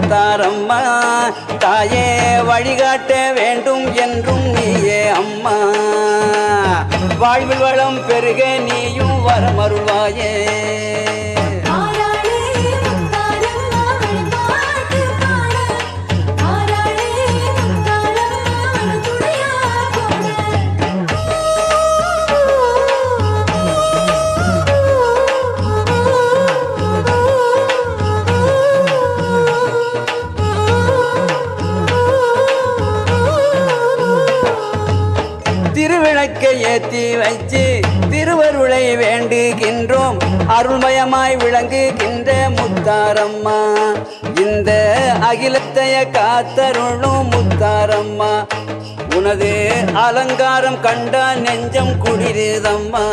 முத்தாரம்மா. தாயே வழிகாட்ட வேண்டும் என்றும் நீயே அம்மா. வாழ்வில் வளம் பெருக நீயும் வரமருள்வாயே. திருவிளக்கை ஏற்றி வச்சு திருவருளை வேண்டுகின்றோம். அருள்மயமாய் விளங்குகின்ற முத்தாரம்மா. இந்த அகிலத்தைய காத்தருளும் முத்தாரம்மா. உனது அலங்காரம் கண்டா நெஞ்சம் குளிருதம்மா.